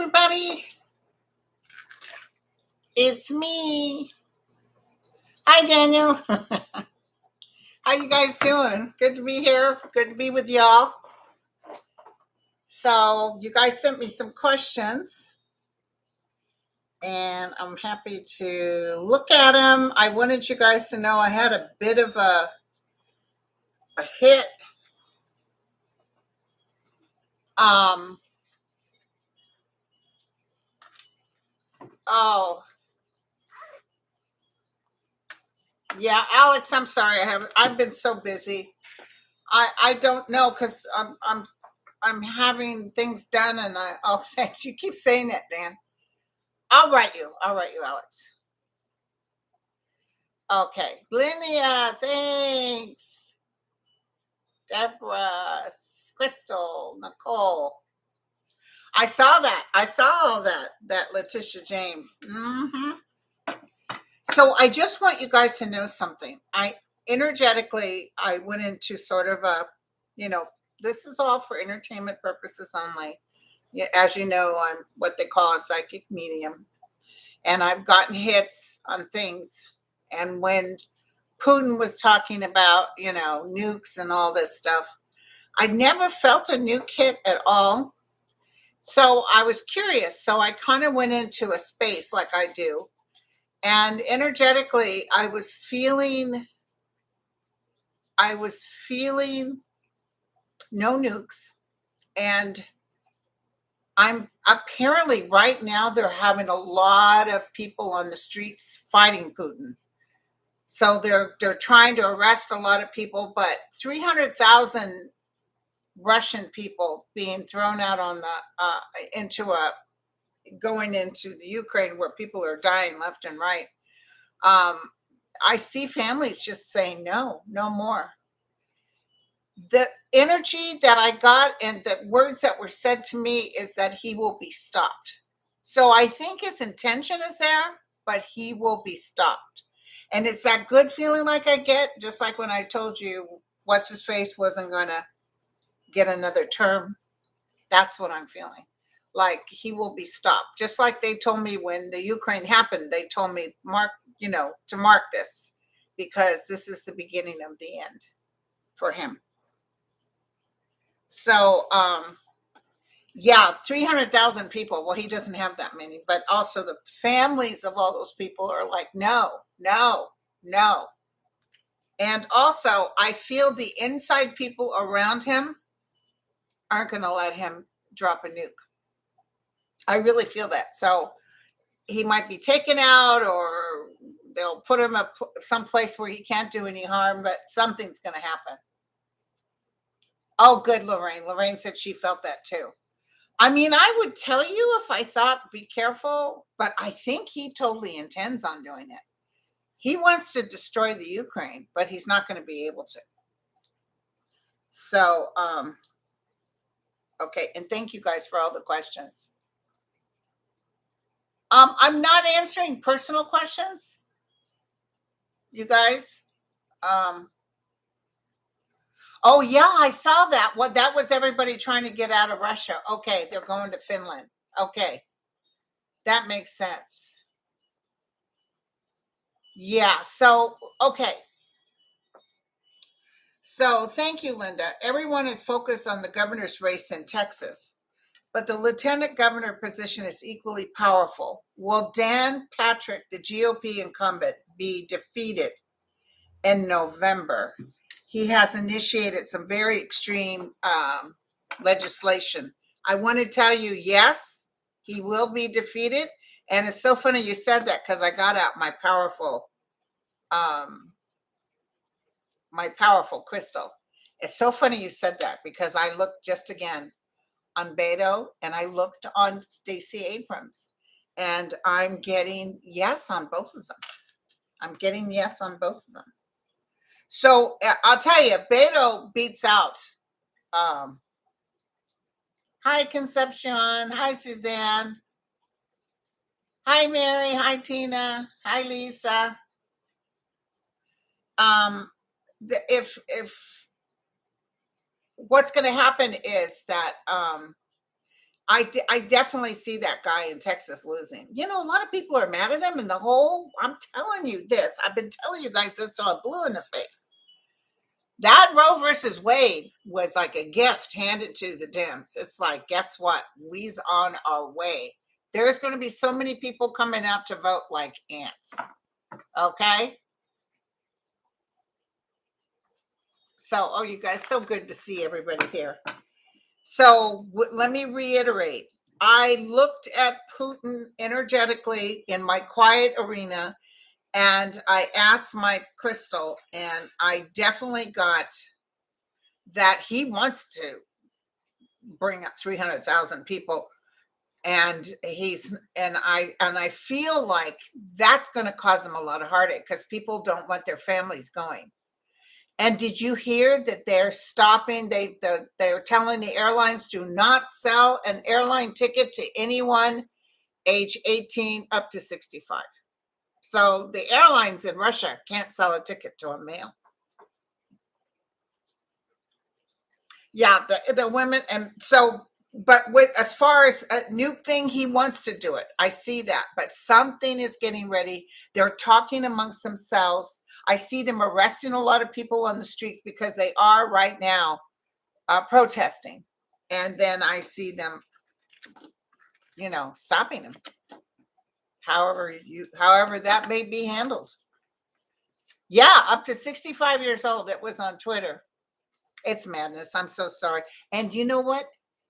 everybody. It's me. Hi, Daniel. How you guys doing? Good to be here. Good to be with y'all. So you guys sent me some questions, and I'm happy to look at them. I wanted you guys to know I had a bit of a hit. Oh, yeah, Alex. I'm sorry. I've been so busy. I don't know because I'm having things done, and oh, thanks. You keep saying that, Dan. I'll write you, Alex. Okay. Linnea, thanks. Deborah, Crystal, Nicole. I saw that. I saw all that Letitia James. So I just want you guys to know something. I went into sort of a, this is all for entertainment purposes only. Yeah, as you know, I'm what they call a psychic medium. And I've gotten hits on things. And when Putin was talking about, nukes and all this stuff, I never felt a nuke hit at all. So I was curious. So I kind of went into a space like I do. And energetically, I was feeling no nukes. And I'm apparently right now they're having a lot of people on the streets fighting Putin. So they're trying to arrest a lot of people, but 300,000 Russian people being thrown out on the going into the Ukraine where people are dying left and right. I see families just saying no more. The energy that I got and the words that were said to me is that he will be stopped. So I think his intention is there, but he will be stopped. And it's that good feeling like I get, just like when I told you what's his face wasn't going to get another term. That's what I'm feeling. Like he will be stopped. Just like they told me when the Ukraine happened, they told me, to mark this because this is the beginning of the end for him. So, 300,000 people. Well, he doesn't have that many, but also the families of all those people are like, no. And also, I feel the inside people around him aren't going to let him drop a nuke. I really feel that. So he might be taken out or they'll put him someplace where he can't do any harm, but something's going to happen. Oh, good, Lorraine. Lorraine said she felt that too. I mean, I would tell you if I thought be careful, but I think he totally intends on doing it. He wants to destroy the Ukraine, but he's not going to be able to. So, okay. And thank you guys for all the questions. I'm not answering personal questions, you guys. Oh yeah, I saw that. What that was everybody trying to get out of Russia. Okay, they're going to Finland. Okay. That makes sense. Yeah, so okay. So thank you, Linda. Everyone is focused on the governor's race in Texas, but the lieutenant governor position is equally powerful. Will Dan Patrick, the GOP incumbent, be defeated in November? He has initiated some very extreme legislation. I want to tell you, yes, he will be defeated. And it's so funny you said that because I got out my powerful crystal. It's so funny you said that because I looked just again on Beto and I looked on Stacey Abrams and I'm getting yes on both of them. So I'll tell you, Beto beats out. Hi, Concepcion. Hi, Suzanne. Hi, Mary. Hi, Tina. Hi, Lisa. If what's going to happen is that I definitely see that guy in Texas losing. You know, a lot of people are mad at him, and I'm telling you this. I've been telling you guys this till I'm blue in the face. That Roe versus Wade was like a gift handed to the Dems. It's like, guess what? We's on our way. There's going to be so many people coming out to vote like ants. Okay. So, oh, you guys, so good to see everybody here. So let me reiterate. I looked at Putin energetically in my quiet arena, and I asked my crystal, and I definitely got that he wants to bring up 300,000 people, and I feel like that's going to cause him a lot of heartache because people don't want their families going. And did you hear that they're stopping? They're telling the airlines do not sell an airline ticket to anyone age 18 up to 65. So the airlines in Russia can't sell a ticket to a male. Yeah, the women. And so, but as far as a new thing, he wants to do it. I see that, but something is getting ready. They're talking amongst themselves. I see them arresting a lot of people on the streets because they are right now protesting. And then I see them, stopping them. However that may be handled. Yeah, up to 65 years old. It was on Twitter. It's madness. I'm so sorry. And you know what?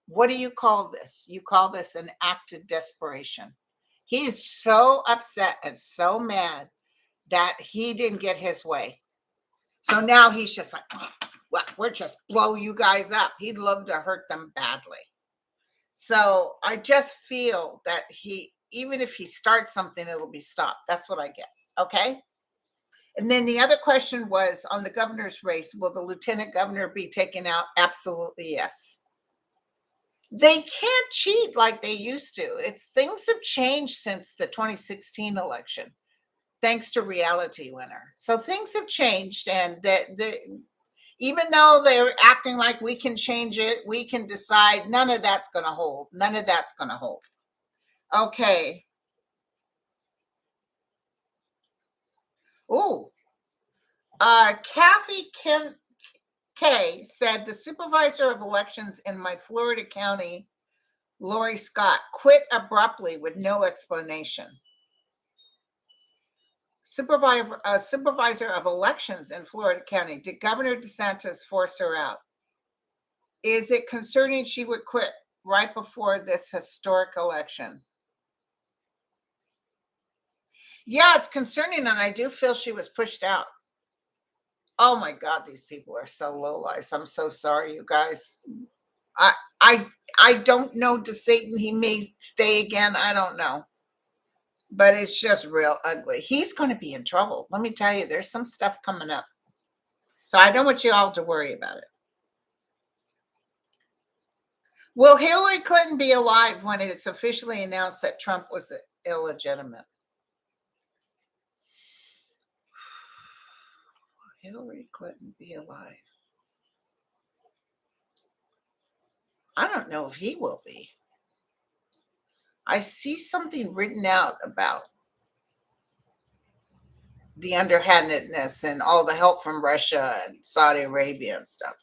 What do you call this? You call this an act of desperation. He's so upset and so mad that he didn't get his way. So now he's just like, well, we're just blow you guys up. He'd love to hurt them badly. So I just feel that even if he starts something, it'll be stopped. That's what I get. Okay. And then the other question was on the governor's race, will the lieutenant governor be taken out? Absolutely, yes. They can't cheat like they used to. Things have changed since the 2016 election, thanks to Reality Winner. So things have changed, and even though they're acting like we can change it, we can decide, none of that's going to hold. None of that's going to hold. Okay. Oh, Kathy Kay said the supervisor of elections in my Florida county, Lori Scott, quit abruptly with no explanation. Supervisor of elections in Florida County. Did Governor DeSantis force her out? Is it concerning she would quit right before this historic election? Yeah, it's concerning, and I do feel she was pushed out. Oh my God, these people are so low lives. I'm so sorry, you guys. I don't know to Satan. He may stay again. I don't know. But it's just real ugly. He's going to be in trouble. Let me tell you, there's some stuff coming up. So I don't want you all to worry about it. Will Hillary Clinton be alive when it's officially announced that Trump was illegitimate? Hillary Clinton be alive? I don't know if he will be. I see something written out about the underhandedness and all the help from Russia and Saudi Arabia and stuff.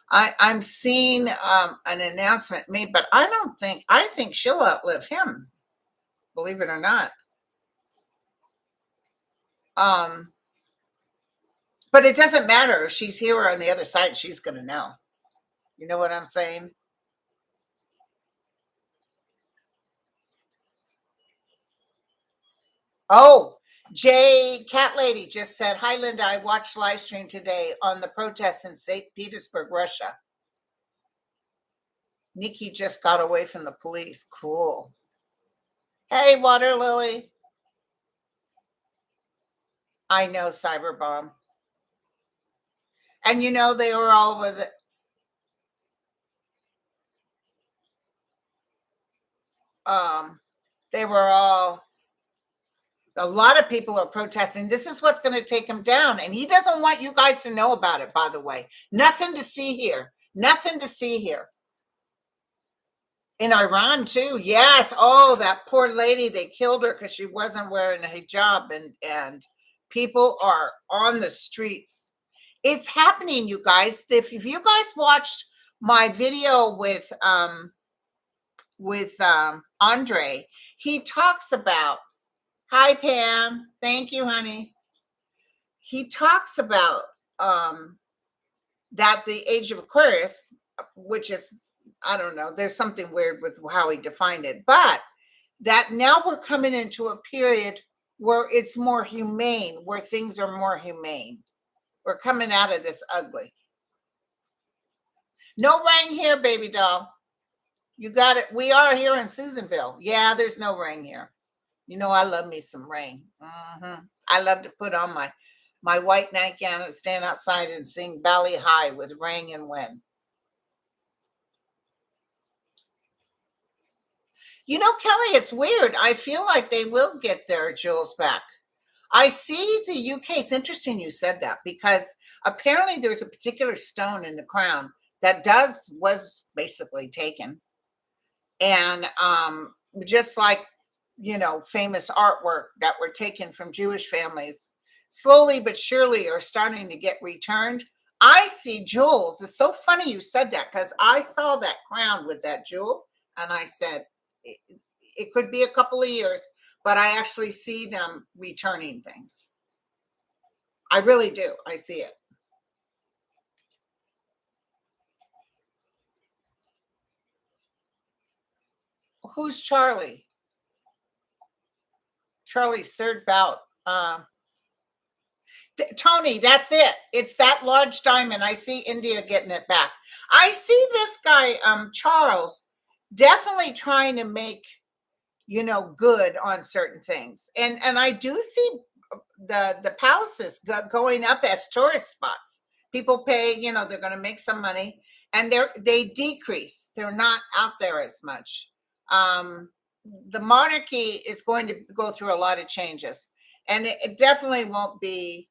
I'm seeing an announcement made, but I think she'll outlive him, believe it or not. But it doesn't matter if she's here or on the other side, she's going to know. You know what I'm saying? Oh, Jay Cat Lady just said, hi, Linda. I watched live stream today on the protests in St. Petersburg, Russia. Nikki just got away from the police. Cool. Hey, Water Lily. I know, Cyberbomb. And they were all with it. They were all, a lot of people are protesting. This is what's going to take him down. And he doesn't want you guys to know about it, by the way. Nothing to see here. Nothing to see here. In Iran too. Yes. Oh, that poor lady, they killed her because she wasn't wearing a hijab, and people are on the streets. It's happening, you guys. If you guys watched my video with Andre, he talks about, hi Pam, thank you, honey. He talks about um that the age of Aquarius, which is, I don't know, there's something weird with how he defined it, but that now we're coming into a period where it's more humane, where things are more humane. We're coming out of this ugly. No rain here, baby doll. You got it. We are here in Susanville. Yeah, there's no rain here. You know, I love me some rain. I love to put on my white nightgown and stand outside and sing Valley High with rain and wind. You know, Kelly, it's weird. I feel like they will get their jewels back. I see the UK. It's interesting you said that, because apparently there's a particular stone in the crown that was basically taken. And just like, famous artwork that were taken from Jewish families, slowly but surely are starting to get returned. I see jewels. It's so funny you said that, because I saw that crown with that jewel and I said, it could be a couple of years, but I actually see them returning things. I really do. I see it. Who's Charlie? Charlie's third bout. Tony, that's it. It's that large diamond. I see India getting it back. I see this guy, Charles, definitely trying to make, good on certain things. And I do see the palaces going up as tourist spots. People pay, they're going to make some money, and they decrease. They're not out there as much. The monarchy is going to go through a lot of changes, and it definitely won't be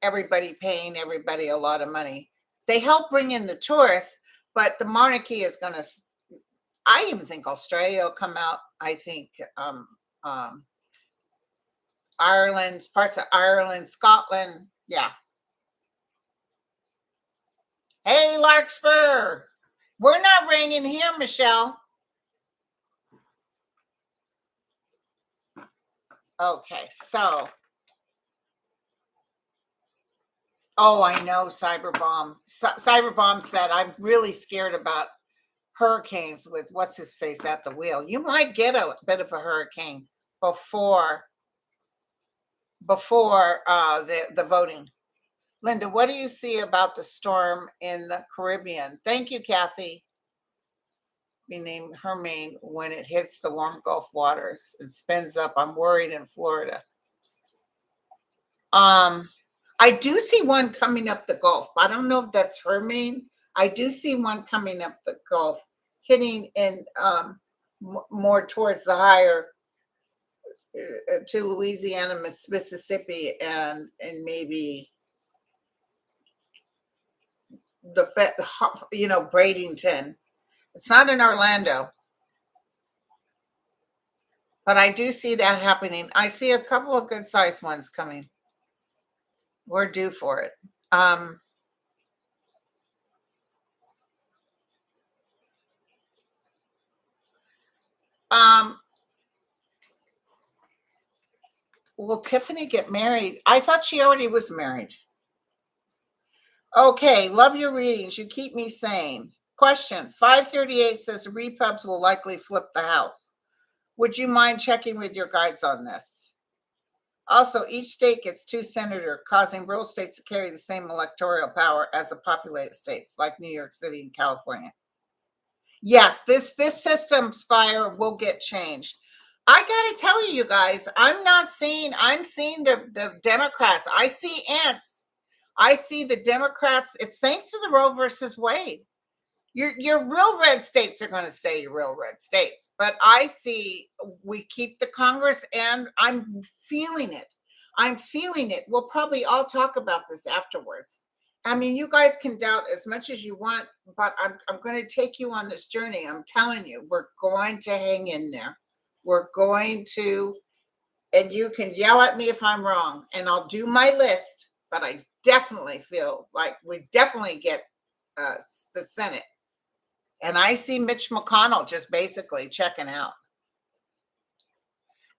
everybody paying everybody a lot of money. They help bring in the tourists, but the monarchy is going to, I even think Australia will come out. I think Ireland, parts of Ireland, Scotland. Yeah. Hey, Larkspur. We're not raining here, Michelle. Okay, so. Oh, I know, Cyberbomb. Cyberbomb said, I'm really scared about hurricanes with what's his face at the wheel. You might get a bit of a hurricane before the voting. Linda, what do you see about the storm in the Caribbean? Thank you, Kathy. Be named Hermine when it hits the warm Gulf waters and spins up. I'm worried in Florida. I do see one coming up the Gulf. I don't know if that's Hermine. I do see one coming up the Gulf, hitting in more towards the higher to Louisiana, Mississippi, and maybe the Bradenton. It's not in Orlando, but I do see that happening. I see a couple of good sized ones coming. We're due for it. Will Tiffany get married? I thought she already was married. Okay, love your readings. You keep me sane. Question 538 says repubs will likely flip the House. Would you mind checking with your guides on this? Also, each state gets 2 senators, causing rural states to carry the same electoral power as the populated states, like New York City and California. Yes, this system, Spire, will get changed. I got to tell you guys, I'm seeing the Democrats. I see ants. I see the Democrats. It's thanks to the Roe versus Wade. Your real red states are going to stay your real red states. But I see we keep the Congress, and I'm feeling it. I'm feeling it. We'll probably all talk about this afterwards. I mean, you guys can doubt as much as you want, but I'm going to take you on this journey. I'm telling you, we're going to hang in there. We're going to, and you can yell at me if I'm wrong, and I'll do my list, but I definitely feel like we definitely get the Senate. And I see Mitch McConnell just basically checking out.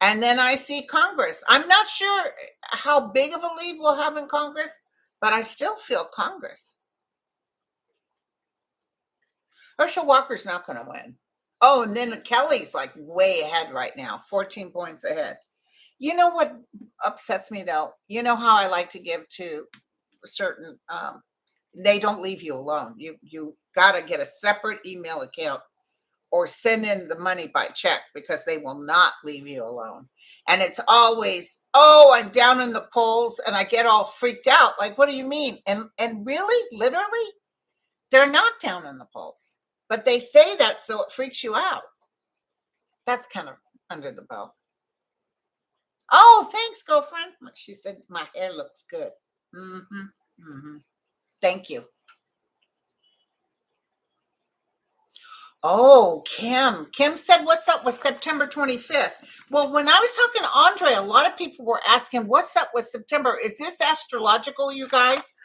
And then I see Congress. I'm not sure how big of a lead we'll have in Congress, but I still feel Congress. Herschel Walker's not going to win. Oh, and then Kelly's like way ahead right now, 14 points ahead. You know what upsets me though? You know how I like to give to certain, they don't leave you alone. You got to get a separate email account or send in the money by check because they will not leave you alone. And it's always, oh, I'm down in the polls, and I get all freaked out. Like, what do you mean? And really, literally, they're not down in the polls, but they say that so it freaks you out. That's kind of under the belt. Oh, thanks, girlfriend. She said my hair looks good. Thank you. Oh, Kim said, what's up with September 25th? Well, when I was talking to Andre, a lot of people were asking, what's up with September? Is this astrological, you guys?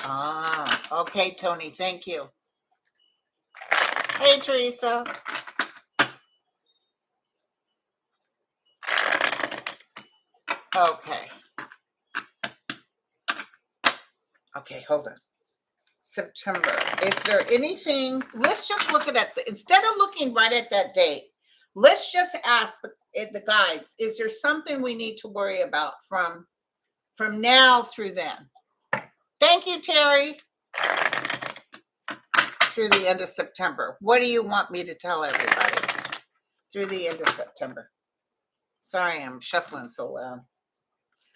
Ah, okay, Tony, thank you. Hey, Teresa. Okay. Okay, hold on. September. Is there anything? Let's just look at it. Instead of looking right at that date, let's just ask the guides. Is there something we need to worry about from now through then? Thank you, Terry. Through the end of September. What do you want me to tell everybody through the end of September? Sorry, I'm shuffling so loud.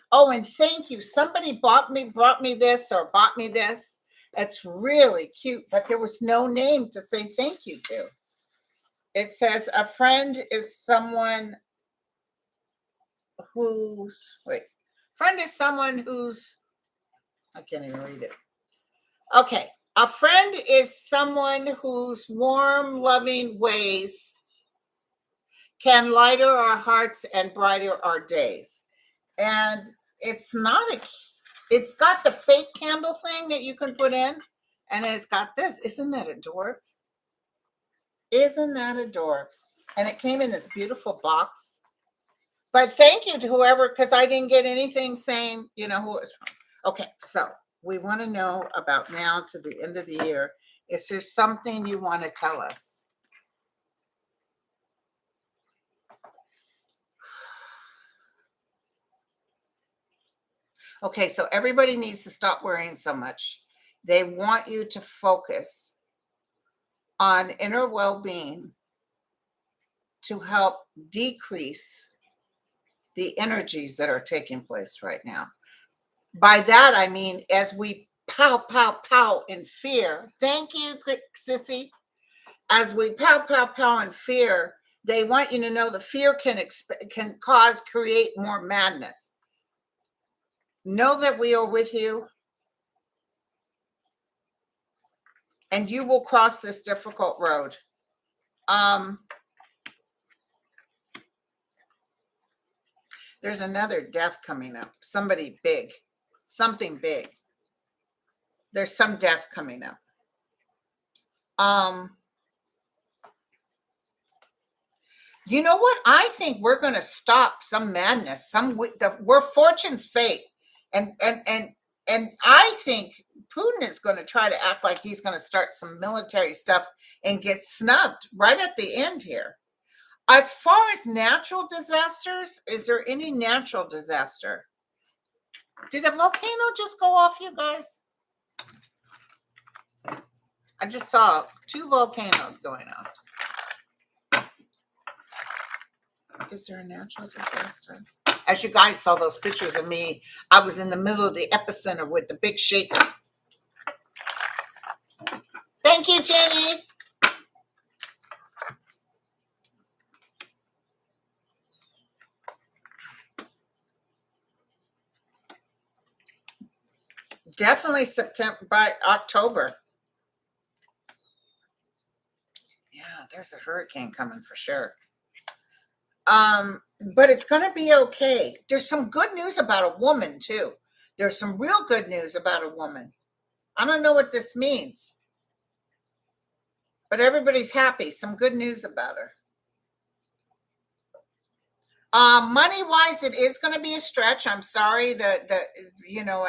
Oh, and thank you. Somebody brought me this or bought me this. It's really cute, but there was no name to say thank you to. It says a friend is someone who's, friend is someone who's, I can't even read it. Okay. A friend is someone whose warm, loving ways can lighter our hearts and brighter our days. And it's got the fake candle thing that you can put in, and it's got this. Isn't that adorbs? Isn't that adorbs? And it came in this beautiful box. But thank you to whoever, because I didn't get anything saying, who it was from. Okay, so we want to know about now to the end of the year. Is there something you want to tell us? Okay, so everybody needs to stop worrying so much. They want you to focus on inner well-being to help decrease the energies that are taking place right now. By that, I mean, as we pow, pow, pow in fear. Thank you, Sissy. As we pow, pow, pow in fear, they want you to know the fear can create more madness. Know that we are with you, and you will cross this difficult road. There's another death coming up. Somebody big, something big. There's some death coming up. You know what? I think we're going to stop some madness. We're fortune's fate, and I think Putin is going to try to act like he's going to start some military stuff and get snubbed right at the end here. As far as natural disasters, is there any natural disaster? Did a volcano just go off, you guys? I just saw 2 volcanoes going off. Is there a natural disaster? As you guys saw those pictures of me, I was in the middle of the epicenter with the big shaker. Thank you, Jenny. Definitely September, by October. Yeah, there's a hurricane coming for sure. But it's going to be okay. There's some good news about a woman too. There's some real good news about a woman. I don't know what this means, but everybody's happy. Some good news about her. Money wise, it is going to be a stretch. I'm sorry that as you know,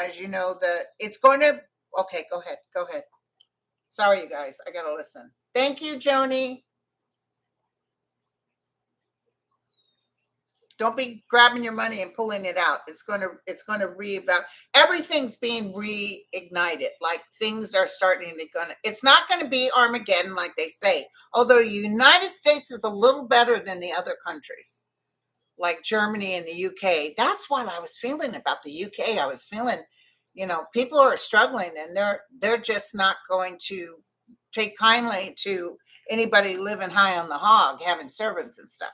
it's going to. Okay, go ahead. Go ahead. Sorry, you guys. I got to listen. Thank you, Joni. Don't be grabbing your money and pulling it out. It's going to reevaluate. Everything's being reignited. Like things are starting to it's not going to be Armageddon like they say. Although the United States is a little better than the other countries, like Germany and the UK. That's what I was feeling about the UK. I was feeling, people are struggling and they're just not going to take kindly to anybody living high on the hog, having servants and stuff.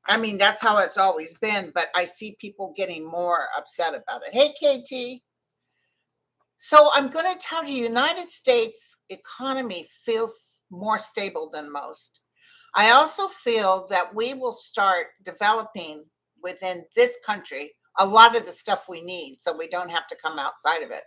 I mean, that's how it's always been, but I see people getting more upset about it. Hey, KT. So I'm going to tell you, United States economy feels more stable than most. I also feel that we will start developing within this country a lot of the stuff we need so we don't have to come outside of it.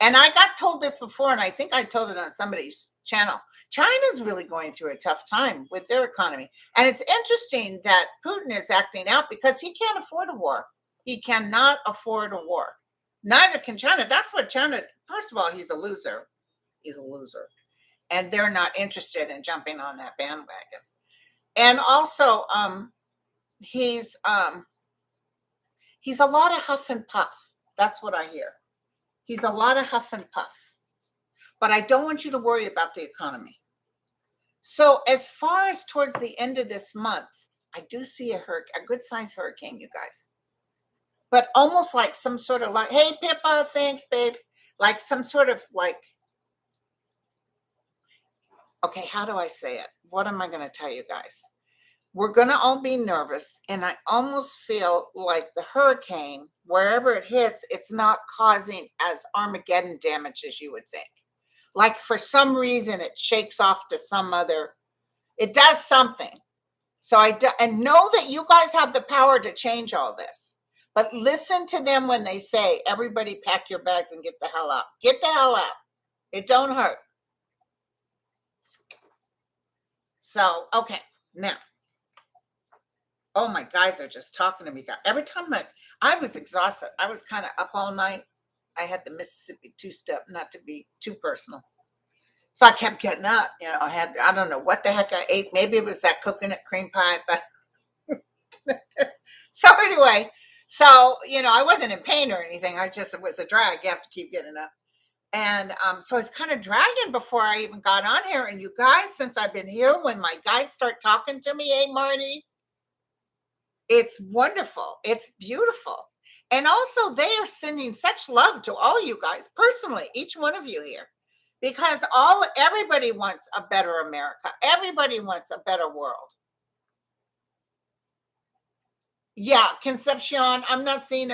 And I got told this before, and I think I told it on somebody's channel. China's really going through a tough time with their economy. And it's interesting that Putin is acting out because he can't afford a war. He cannot afford a war. Neither can China. That's what China, first of all, he's a loser. He's a loser. And they're not interested in jumping on that bandwagon. And also, he's a lot of huff and puff. That's what I hear. He's a lot of huff and puff. But I don't want you to worry about the economy. So as far as towards the end of this month, I do see a good sized hurricane, you guys. But almost like some sort of like, hey, Pippa, thanks, babe. Like some sort of like, okay, how do I say it? What am I going to tell you guys? We're going to all be nervous. And I almost feel like the hurricane, wherever it hits, it's not causing as Armageddon damage as you would think. Like for some reason, it shakes off to some other, it does something. So and know that you guys have the power to change all this. But listen to them when they say, everybody pack your bags and get the hell out. Get the hell out. It don't hurt. So, okay, now. Oh, my guys are just talking to me. Every time I was exhausted. I was kind of up all night. I had the Mississippi two-step, not to be too personal. So I kept getting up. I don't know what the heck I ate. Maybe it was that coconut cream pie. But so anyway, I wasn't in pain or anything. It was a drag. You have to keep getting up. And so I was kind of dragging before I even got on here. And you guys, since I've been here, when my guides start talking to me, hey, Marty, it's wonderful. It's beautiful. And also they are sending such love to all you guys personally, each one of you here, because everybody wants a better America. Everybody wants a better world. Yeah, Concepcion, I'm not seeing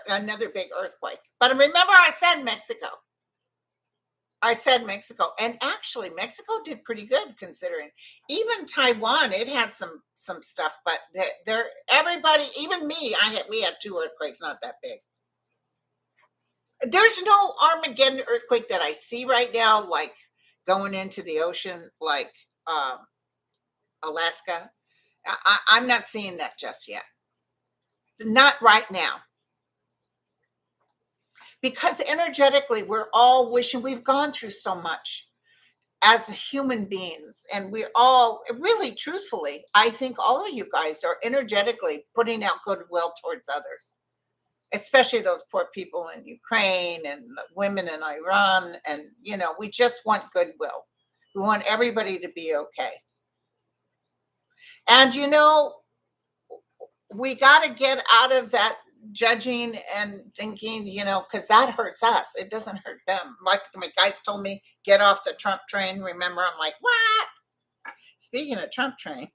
another big earthquake. But remember I said Mexico. And actually Mexico did pretty good considering. Even Taiwan, it had some stuff, but everybody, even me, we had 2 earthquakes, not that big. There's no Armageddon earthquake that I see right now, like going into the ocean, like Alaska. I'm not seeing that just yet. Not right now. Because energetically, we're all wishing we've gone through so much as human beings. And we're all really, truthfully, I think all of you guys are energetically putting out goodwill towards others, especially those poor people in Ukraine and the women in Iran. And, we just want goodwill. We want everybody to be okay. And, we got to get out of that judging and thinking, because that hurts us. It doesn't hurt them. Like my guides told me, get off the Trump train. Remember, I'm like, what? Speaking of Trump train.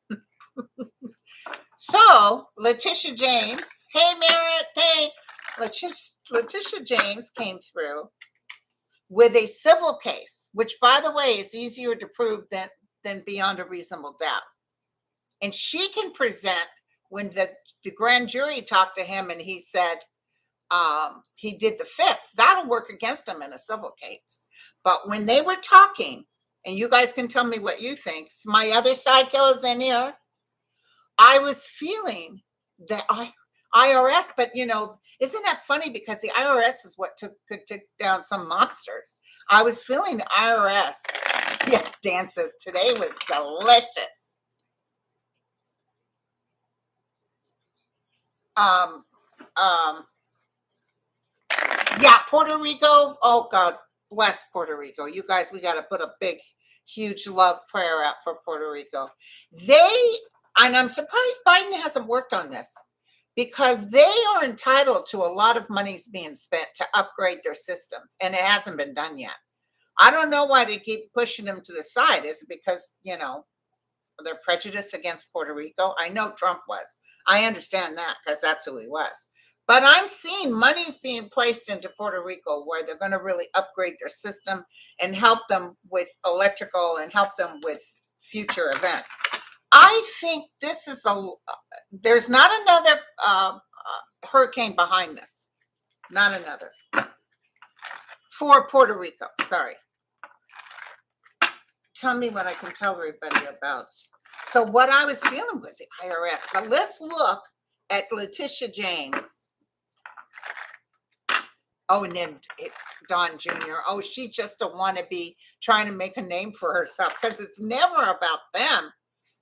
So Letitia James, hey Merritt, thanks. Letitia James came through with a civil case, which, by the way, is easier to prove than beyond a reasonable doubt. And she can present, when the grand jury talked to him and he said he did the fifth, that'll work against him in a civil case. But when they were talking, and you guys can tell me what you think, my other psychos in here, I was feeling that IRS, but isn't that funny? Because the IRS is what could take down some monsters. I was feeling the IRS. Yeah, Dan says today was delicious. Yeah, Puerto Rico. Oh God, bless Puerto Rico. You guys, we got to put a big, huge love prayer out for Puerto Rico. And I'm surprised Biden hasn't worked on this, because they are entitled to a lot of monies being spent to upgrade their systems, and it hasn't been done yet. I don't know why they keep pushing them to the side. Is it because, they're prejudiced against Puerto Rico? I know Trump was. I understand that because that's who he was. But I'm seeing monies being placed into Puerto Rico where they're going to really upgrade their system and help them with electrical and help them with future events. I think this is there's not another hurricane behind this. Not another. For Puerto Rico, sorry. Tell me what I can tell everybody about. So what I was feeling was the IRS. But let's look at Letitia James. Oh, and then Don Jr. Oh, she's just a wannabe trying to make a name for herself, because it's never about them.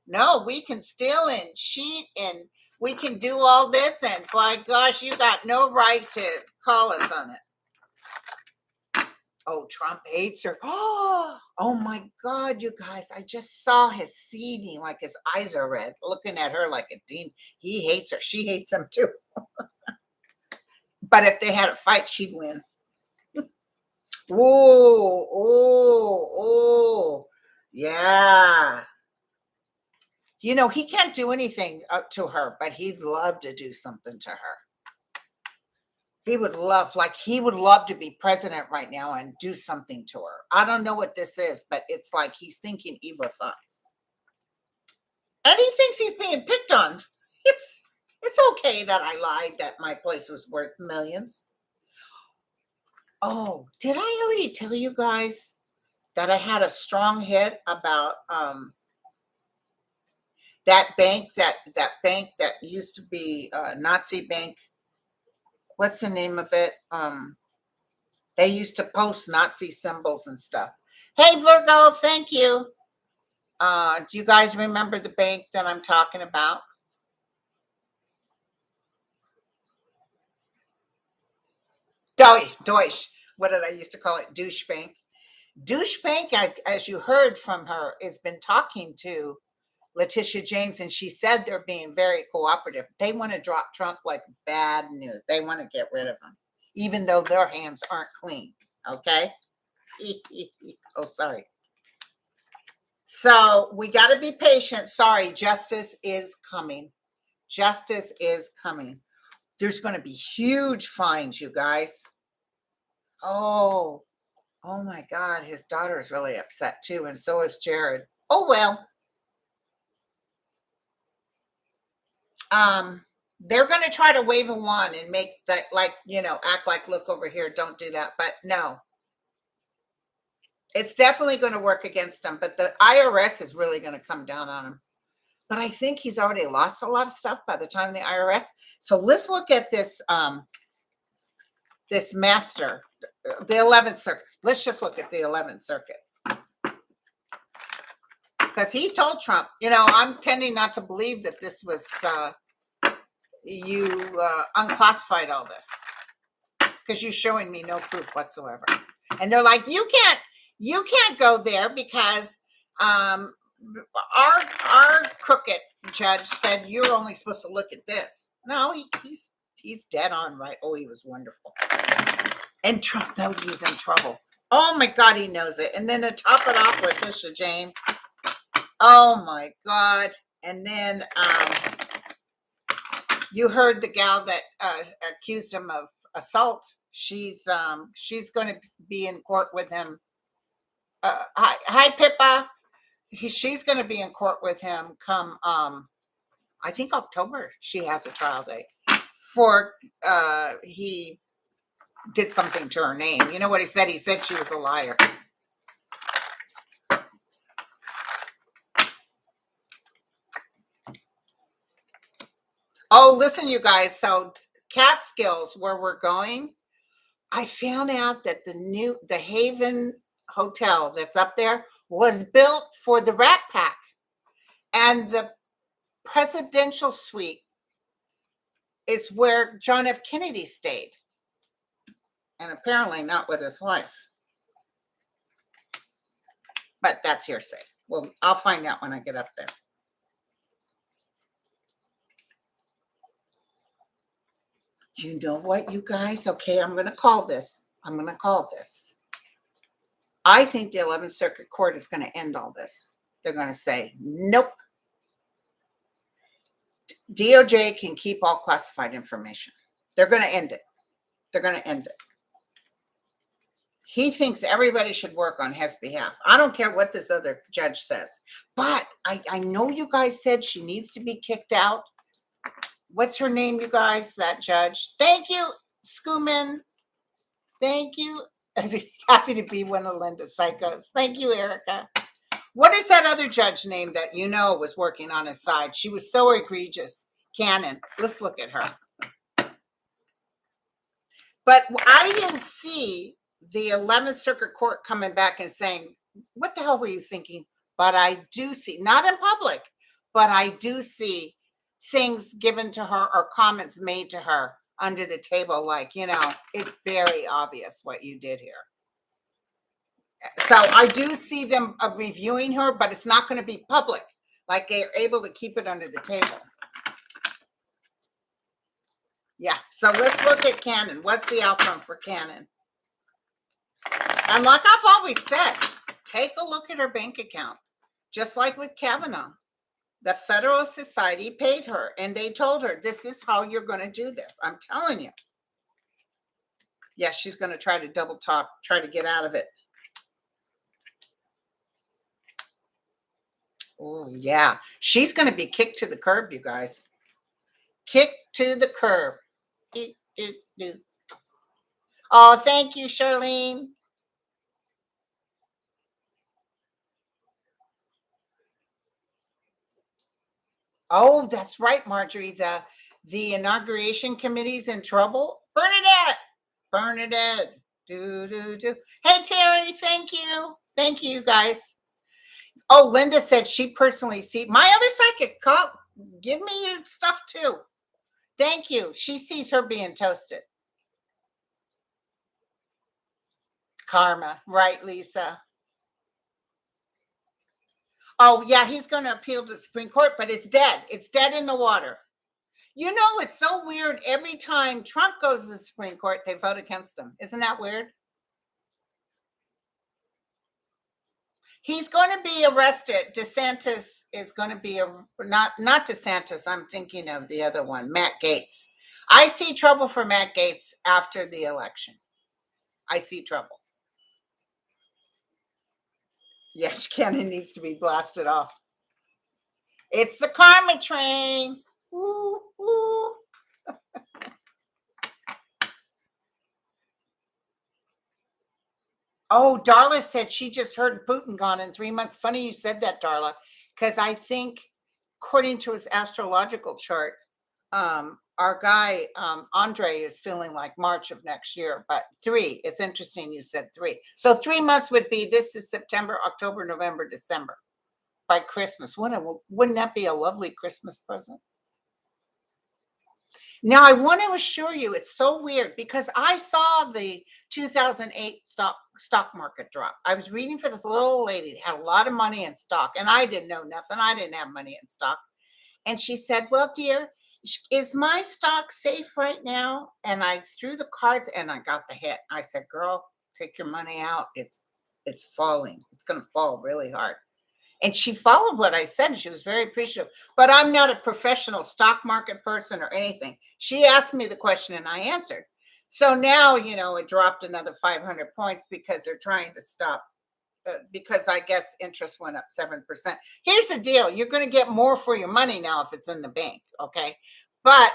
No, we can steal and cheat and we can do all this, and by gosh, you got no right to call us on it. Oh, Trump hates her. Oh my God, you guys, I just saw his seething, like his eyes are red, looking at her like a demon. He hates her. She hates him too. But if they had a fight, she'd win. Oh, yeah. He can't do anything up to her, but he'd love to do something to her. He would love to be president right now and do something to her. I don't know what this is, but it's like he's thinking evil thoughts. And he thinks he's being picked on. It's okay that I lied that my place was worth millions. Oh, did I already tell you guys that I had a strong hit about that bank that used to be a Nazi bank? What's the name of it? They used to post Nazi symbols and stuff. Hey, Virgo, thank you. Do you guys remember the bank that I'm talking about? Deutsche. What did I used to call it? Douche Bank. Douche Bank, as you heard from her, has been talking to Letitia James, and she said they're being very cooperative. They want to drop Trump like bad news. They want to get rid of him, even though their hands aren't clean. Okay? Oh, sorry. So we got to be patient. Sorry, justice is coming. Justice is coming. There's going to be huge fines, you guys. Oh my God. His daughter is really upset too, and so is Jared. Oh, well. They're going to try to wave a wand and make that, like, act like, look over here, don't do that. But no, it's definitely going to work against them. But the IRS is really going to come down on him. But I think he's already lost a lot of stuff by the time the IRS. So let's look at this, this master, the 11th Circuit. Let's just look at the 11th Circuit. Because he told Trump, I'm tending not to believe that this was, you unclassified all this, because you're showing me no proof whatsoever. And they're like, you can't go there because our crooked judge said you're only supposed to look at this. No, he's dead on, right? Oh, he was wonderful. And Trump knows he's in trouble. Oh my God, he knows it. And then to top it off with Letitia James. Oh my God. And then you heard the gal that accused him of assault. She's going to be in court with him. Hi, Pippa. She's going to be in court with him come I think October. She has a trial date for he did something to her name. You know what he said? He said she was a liar. Oh, listen, you guys. So Catskills, where we're going, I found out that the Haven Hotel that's up there was built for the Rat Pack, and the presidential suite is where John F. Kennedy stayed, and apparently not with his wife. But that's hearsay. Well, I'll find out when I get up there. You know what, you guys? Okay, I'm going to call this. I think the 11th Circuit Court is going to end all this. They're going to say, nope. DOJ can keep all classified information. They're going to end it. He thinks everybody should work on his behalf. I don't care what this other judge says. But I know you guys said she needs to be kicked out. What's her name, you guys? That judge. Thank you, Skuman. Thank you. Happy to be one of Linda's psychos. Thank you, Erica. What is that other judge name that you know was working on his side? She was so egregious. Cannon. Let's look at her. But I didn't see the 11th Circuit Court coming back and saying, what the hell were you thinking? But I do see, not in public, but I do see things given to her or comments made to her under the table, like, it's very obvious what you did here. So I do see them reviewing her, but it's not going to be public. Like, they're able to keep it under the table. Yeah, so let's look at Cannon. What's the outcome for Cannon? And like I've always said, take a look at her bank account. Just like with Kavanaugh. The Federal Society paid her, and they told her, this is how you're going to do this. I'm telling you. Yeah, she's going to try to double talk, try to get out of it. Oh, yeah. She's going to be kicked to the curb, you guys. Kicked to the curb. Oh, thank you, Charlene. Oh, that's right, Marjorie. The inauguration committee's in trouble. Bernadette. Do. Hey, Terry, thank you. Thank you, guys. Oh, Linda said she personally my other psychic. Give me your stuff too. Thank you. She sees her being toasted. Karma, right, Lisa? Oh, yeah, he's going to appeal to the Supreme Court, but it's dead. It's dead in the water. You know, it's so weird. Every time Trump goes to the Supreme Court, they vote against him. Isn't that weird? He's going to be arrested. DeSantis is going to be not DeSantis. I'm thinking of the other one, Matt Gaetz. I see trouble for Matt Gaetz after the election. I see trouble. Yes, Cannon needs to be blasted off. It's the karma train. Woo, woo. Oh, Darla said she just heard Putin gone in 3 months. Funny you said that, Darla, because I think, according to his astrological chart, our guy, Andre, is feeling like March of next year, but 3. It's interesting you said 3. So 3 months would be, this is September, October, November, December, by Christmas. Wouldn't that be a lovely Christmas present? Now, I want to assure you, it's so weird because I saw the 2008 stock market drop. I was reading for this little old lady that had a lot of money in stock, and I didn't know nothing. I didn't have money in stock. And she said, well, dear, is my stock safe right now? And I threw the cards and I got the hit. I said, girl, take your money out. It's falling. It's going to fall really hard. And she followed what I said. She was very appreciative. But I'm not a professional stock market person or anything. She asked me the question and I answered. So now, it dropped another 500 points because they're trying to stop, because I guess interest went up 7%. Here's the deal. You're going to get more for your money now if it's in the bank, okay? But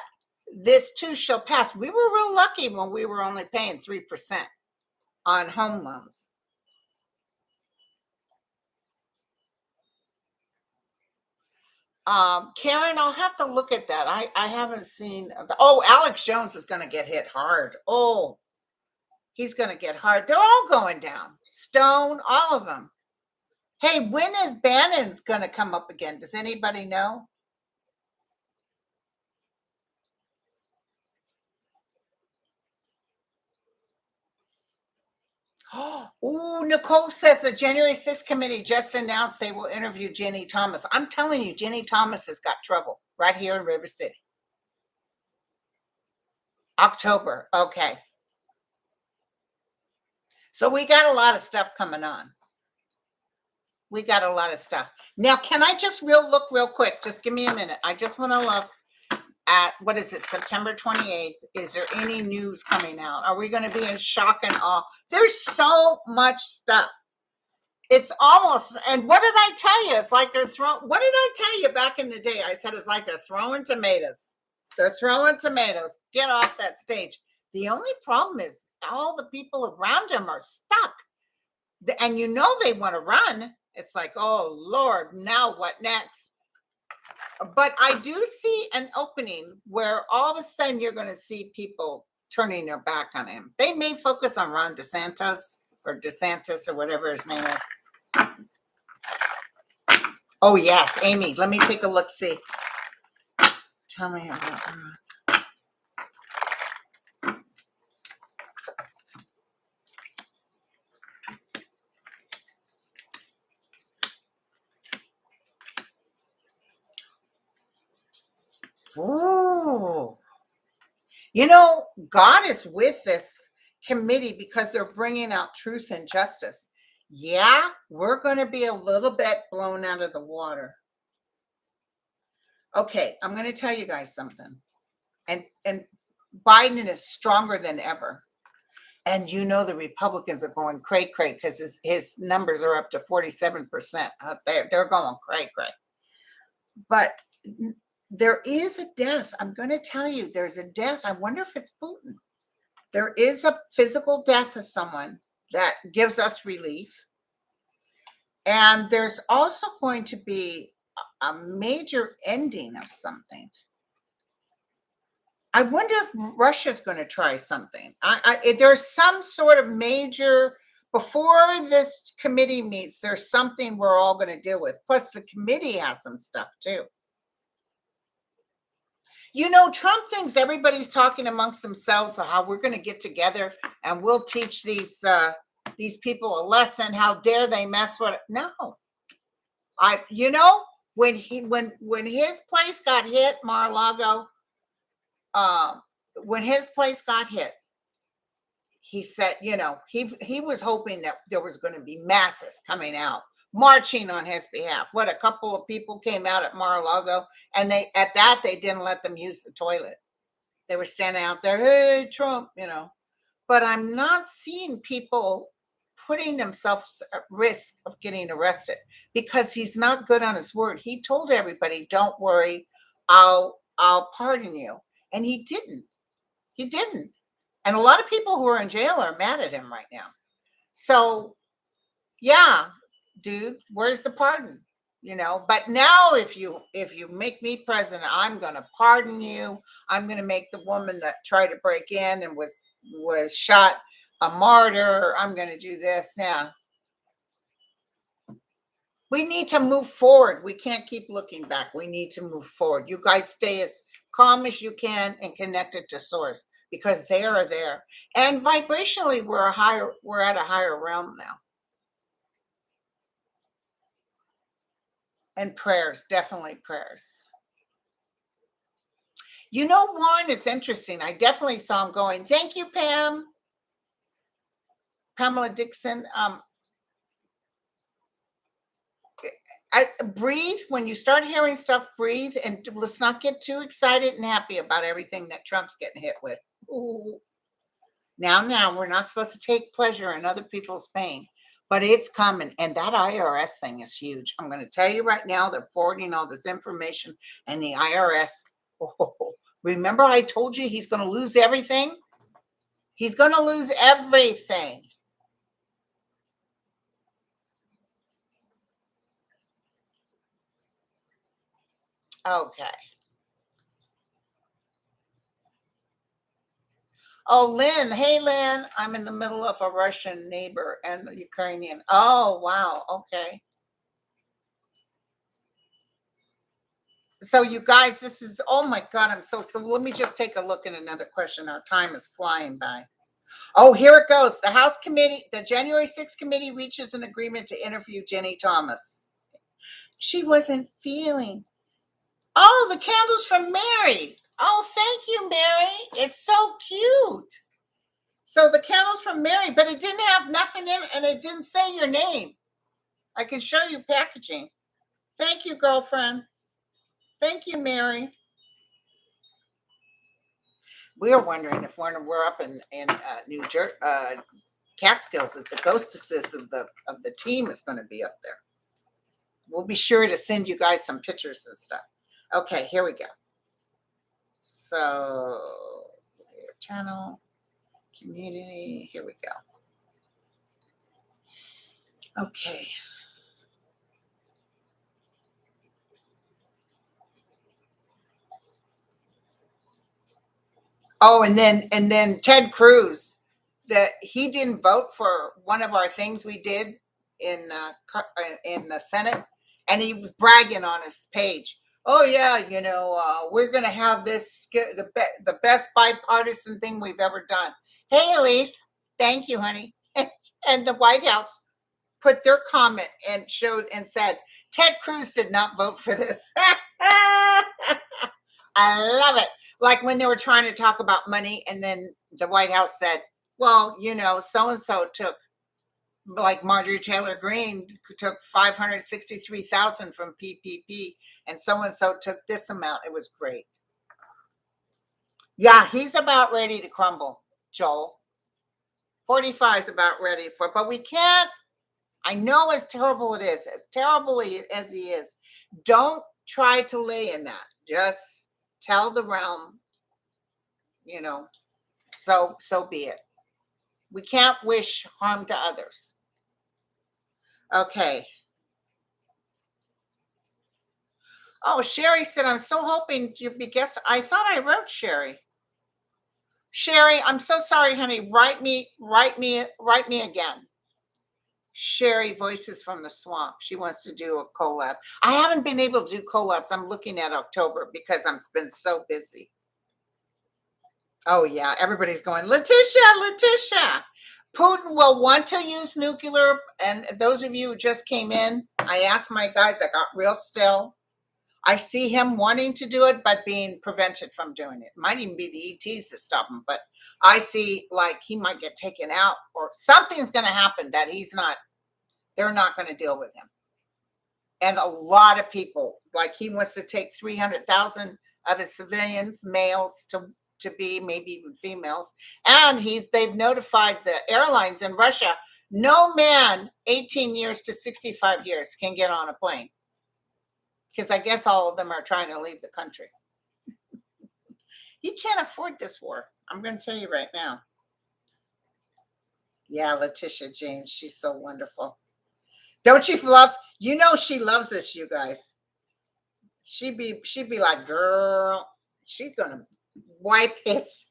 this too shall pass. We were real lucky when we were only paying 3% on home loans. Karen, I'll have to look at that. I haven't seen. Alex Jones is going to get hit hard. Oh, he's going to get hard. They're all going down. Stone, all of them. Hey, when is Bannon's going to come up again? Does anybody know? Oh, Nicole says the January 6th committee just announced they will interview Ginny Thomas. I'm telling you, Ginny Thomas has got trouble right here in River City. October. Okay. So we got a lot of stuff coming on. We got a lot of stuff. Now, can I just look real quick? Just give me a minute. I just want to look at, what is it, September 28th? Is there any news coming out? Are we going to be in shock and awe? There's so much stuff. It's almost, and what did I tell you? It's like they're throwing, what did I tell you back in the day? I said it's like they're throwing tomatoes. They're throwing tomatoes. Get off that stage. The only problem is all the people around him are stuck. And they want to run. It's like, oh, Lord, now what next? But I do see an opening where all of a sudden you're going to see people turning their back on him. They may focus on Ron DeSantis or whatever his name is. Oh, yes, Amy, let me take a look, see. Tell me about that. Oh, God is with this committee because they're bringing out truth and justice. Yeah, we're going to be a little bit blown out of the water. Okay, I'm going to tell you guys something. And Biden is stronger than ever. And the Republicans are going cray because his numbers are up to 47% out there. They're going cray. But there is a death. I'm going to tell you, there's a death. I wonder if it's Putin. There is a physical death of someone that gives us relief. And there's also going to be a major ending of something. I wonder if Russia's going to try something. There's some sort of major, before this committee meets, there's something we're all going to deal with. Plus, the committee has some stuff too. Trump thinks everybody's talking amongst themselves of how we're going to get together and we'll teach these people a lesson. How dare they mess with it? No. When his place got hit, Mar-a-Lago, when his place got hit, he said, he was hoping that there was going to be masses coming out, marching on his behalf. What, a couple of people came out at Mar-a-Lago, and they didn't let them use the toilet. They were standing out there, hey, Trump, But I'm not seeing people putting themselves at risk of getting arrested because he's not good on his word. He told everybody, don't worry, I'll pardon you. And he didn't. He didn't. And a lot of people who are in jail are mad at him right now. So, yeah, dude, where's the pardon? But now if you make me president, I'm going to pardon you. I'm going to make the woman that tried to break in and was shot a martyr. I'm going to do this now. We need to move forward. We can't keep looking back. We need to move forward. You guys stay as calm as you can and connected to source because they are there. And vibrationally, we're at a higher realm now. And prayers, definitely prayers. Warren is interesting. I definitely saw him going, thank you, Pamela Dixon. I breathe. When you start hearing stuff, breathe, and let's not get too excited and happy about everything that Trump's getting hit with. Ooh. Now, we're not supposed to take pleasure in other people's pain, but it's coming. And that IRS thing is huge. I'm going to tell you right now, they're forwarding all this information, and the IRS, oh, remember I told you he's going to lose everything? He's going to lose everything. Okay. Oh, Lynn. Hey, Lynn. I'm in the middle of a Russian neighbor and the Ukrainian. Oh, wow. Okay. So, you guys, this is, oh my God, I'm so let me just take a look at another question. Our time is flying by. Oh, here it goes. The House committee, the January 6th committee reaches an agreement to interview Jenny Thomas. She wasn't feeling. Oh, the candles from Mary. Oh, thank you, Mary. It's so cute. So the candles from Mary, but it didn't have nothing in it, and it didn't say your name. I can show you packaging. Thank you, girlfriend. Thank you, Mary. We are wondering if when we're up in New Jersey, Catskills, if the ghostesses of the team is going to be up there. We'll be sure to send you guys some pictures and stuff. Okay, here we go. So, channel, community, here we go. Okay. Oh, and then Ted Cruz, that he didn't vote for one of our things we did in the Senate, and he was bragging on his page. Oh yeah, we're gonna have this the best bipartisan thing we've ever done. Hey, Elise, thank you, honey. And the White House put their comment and showed and said Ted Cruz did not vote for this. I love it. Like when they were trying to talk about money, and then the White House said, well, so and so took, like Marjorie Taylor Greene took 563,000 from PPP, and so took this amount. It was great. Yeah, he's about ready to crumble, Joel. 45 is about ready for, but we can't. I know as terrible it is, as terrible as he is, don't try to lay in that. Just tell the realm, so be it. We can't wish harm to others. Okay. Oh, Sherry said, I'm still hoping you'd be guest. I thought I wrote Sherry. Sherry, I'm so sorry, honey. Write me again. Sherry, Voices from the Swamp. She wants to do a collab. I haven't been able to do collabs. I'm looking at October because I've been so busy. Oh, yeah. Everybody's going, Letitia. Putin will want to use nuclear. And those of you who just came in, I asked my guys, I got real still. I see him wanting to do it, but being prevented from doing it. Might even be the ETs that stop him, but I see like he might get taken out or something's going to happen that they're not going to deal with him. And a lot of people, like he wants to take 300,000 of his civilians, males to be, maybe even females. And they've notified the airlines in Russia, no man 18 years to 65 years can get on a plane. Because I guess all of them are trying to leave the country. You can't afford this war. I'm going to tell you right now. Yeah, Letitia James, she's so wonderful. Don't you love? She loves this, you guys. She'd be like, girl, she's gonna wipe his.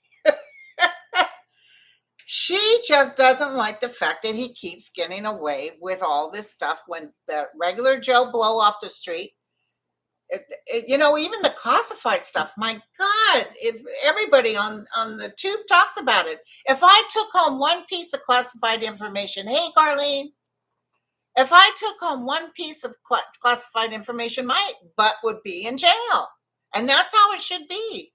She just doesn't like the fact that he keeps getting away with all this stuff when the regular Joe Blow off the street. Even the classified stuff. My God, if everybody on the tube talks about it. If I took home one piece of classified information, hey, Carlene, if I took home one piece of classified information, my butt would be in jail. And that's how it should be.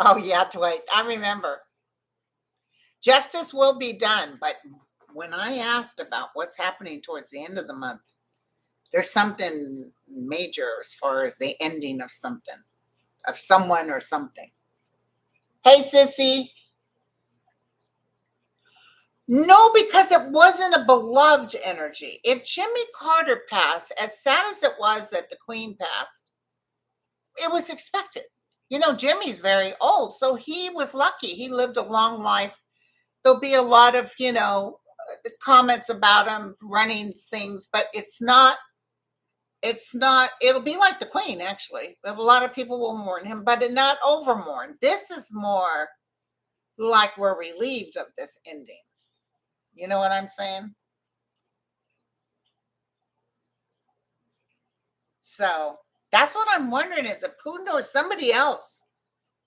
Oh, yeah, Dwight, I remember. Justice will be done. But when I asked about what's happening towards the end of the month, there's something major as far as the ending of something, of someone or something. Hey, sissy. No, because it wasn't a beloved energy. If Jimmy Carter passed, as sad as it was that the Queen passed, it was expected. You know, Jimmy's very old, so he was lucky. He lived a long life. There'll be a lot of, comments about him running things, but it's not, it'll be like the Queen, actually. A lot of people will mourn him, but not over mourn. This is more like we're relieved of this ending. You know what I'm saying? So that's what I'm wondering, is it Putin or somebody else?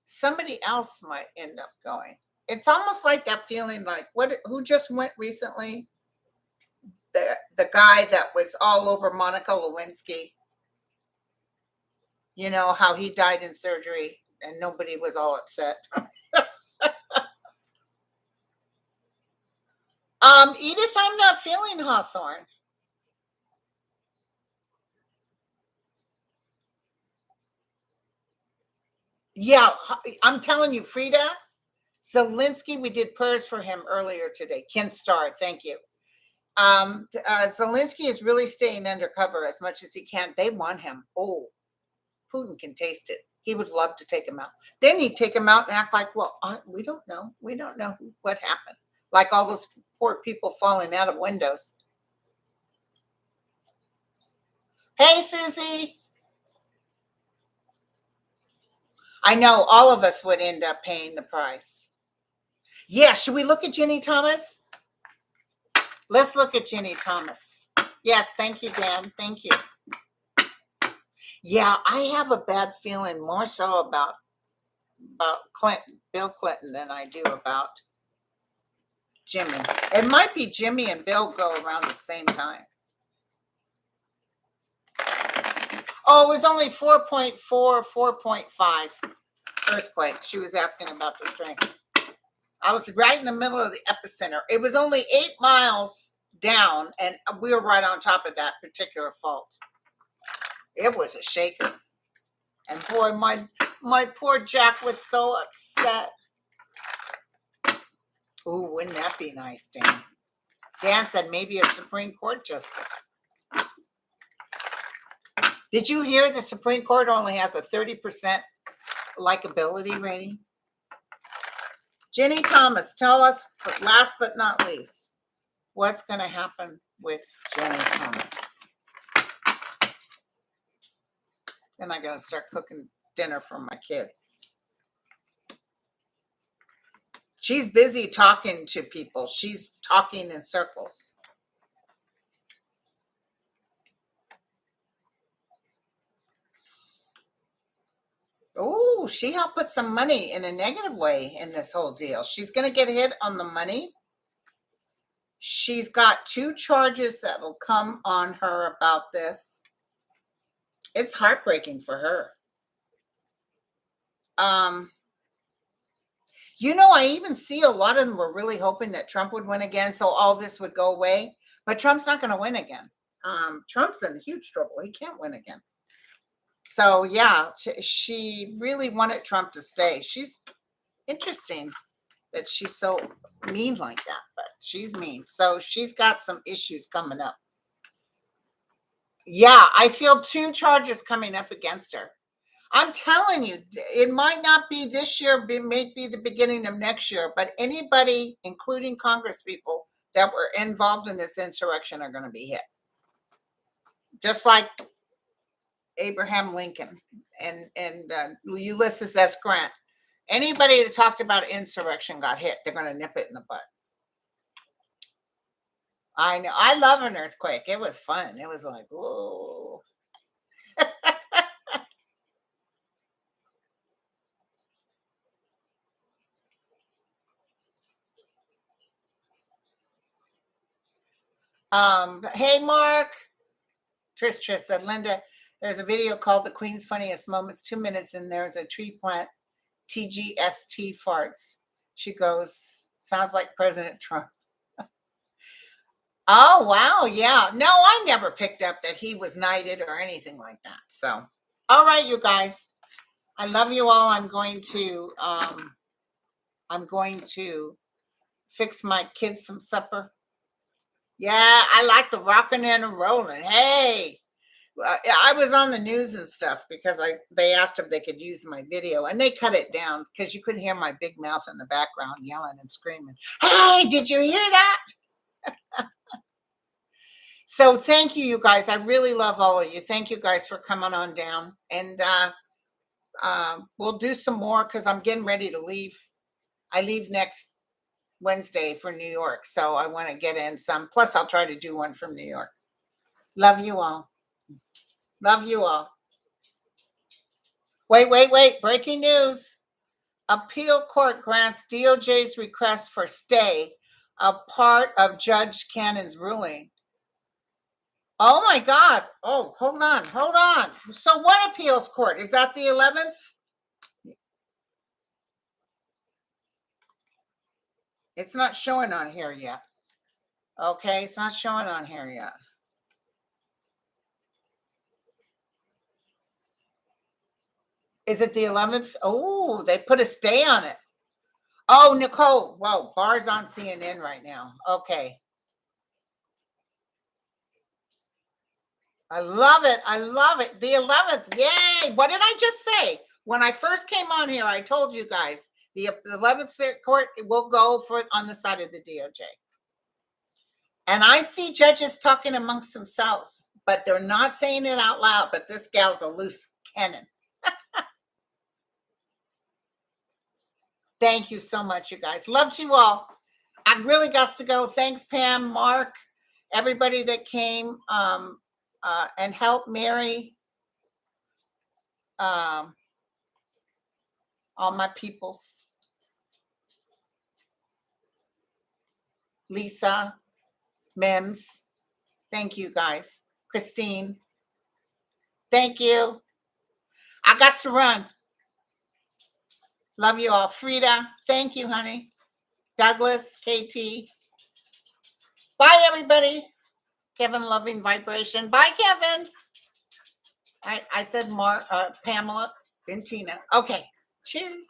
Somebody else might end up going. It's almost like that feeling like who just went recently? The guy that was all over Monica Lewinsky. You know how he died in surgery and nobody was all upset. Edith, I'm not feeling Hawthorne. Yeah, I'm telling you, Frida Zelensky, we did prayers for him earlier today. Ken Starr, thank you. Zelensky is really staying undercover as much as he can. They want him. Oh, Putin can taste it. He would love to take him out. Then he'd take him out and act like, well, we don't know. We don't know what happened. Like all those poor people falling out of windows. Hey, Susie. I know all of us would end up paying the price. Yeah, should we look at Jenny Thomas? Let's look at Jenny Thomas. Yes, thank you, Dan. Thank you. Yeah, I have a bad feeling more so about Clinton, Bill Clinton, than I do about Jimmy. It might be Jimmy and Bill go around the same time. Oh, it was only 4.4, 4.5 earthquake. She was asking about the strength. I was right in the middle of the epicenter. It was only 8 miles down, and we were right on top of that particular fault. It was a shaker. And boy, my poor Jack was so upset. Ooh, wouldn't that be nice, Dan? Dan said maybe a Supreme Court justice. Did you hear the Supreme Court only has a 30% likability rating? Jenny Thomas, tell us, last but not least, what's going to happen with Jenny Thomas? Then I'm going to start cooking dinner for my kids. She's busy talking to people. She's talking in circles. Oh, she helped put some money in a negative way in this whole deal. She's going to get hit on the money. She's got 2 charges that will come on her about this. It's heartbreaking for her. I even see a lot of them were really hoping that Trump would win again, so all this would go away. But Trump's not going to win again. Trump's in huge trouble. He can't win again. So, yeah, she really wanted Trump to stay. She's interesting that she's so mean like that, but she's mean. So she's got some issues coming up. Yeah, I feel 2 charges coming up against her. I'm telling you, it might not be this year, it may be the beginning of next year, but anybody, including Congress people that were involved in this insurrection, are going to be hit. Just like Abraham Lincoln and Ulysses S. Grant. Anybody that talked about insurrection got hit. They're going to nip it in the butt. I know. I love an earthquake. It was fun. It was like, whoa. Hey, Mark. Trish said, Linda, there's a video called The Queen's Funniest Moments, 2 minutes, and there's a tree plant, TGST farts. She goes, sounds like President Trump. Oh, wow. Yeah. No, I never picked up that he was knighted or anything like that. So, all right, you guys. I love you all. I'm going to I'm going to fix my kids some supper. Yeah, I like the rocking and the rolling. Hey, I was on the news and stuff because they asked if they could use my video, and they cut it down because you couldn't hear my big mouth in the background yelling and screaming. Hey, did you hear that? So thank you, you guys. I really love all of you. Thank you guys for coming on down, and we'll do some more because I'm getting ready to leave. I leave next Wednesday for New York, so I want to get in some. Plus, I'll try to do one from New York. Love you all. Love you all. Wait. Breaking news. Appeal court grants DOJ's request for stay of part of Judge Cannon's ruling. Oh my God. Oh, hold on. So what appeals court? Is that the 11th? It's not showing on here yet. Okay, it's not showing on here yet. Is it the 11th? Oh, they put a stay on it. Oh, Nicole. Whoa, Bar's on CNN right now. Okay. I love it. The 11th. Yay. What did I just say? When I first came on here, I told you guys the 11th court will go for on the side of the DOJ. And I see judges talking amongst themselves, but they're not saying it out loud. But this gal's a loose cannon. Thank you so much, you guys. Loved you all. I really got to go. Thanks, Pam, Mark, everybody that came and helped Mary. All my peoples. Lisa, Mims. Thank you, guys. Christine. Thank you. I got to run. Love you all. Frida. Thank you, honey. Douglas, KT. Bye, everybody. Kevin, loving vibration. Bye, Kevin. I said Pamela and Tina. Okay. Cheers.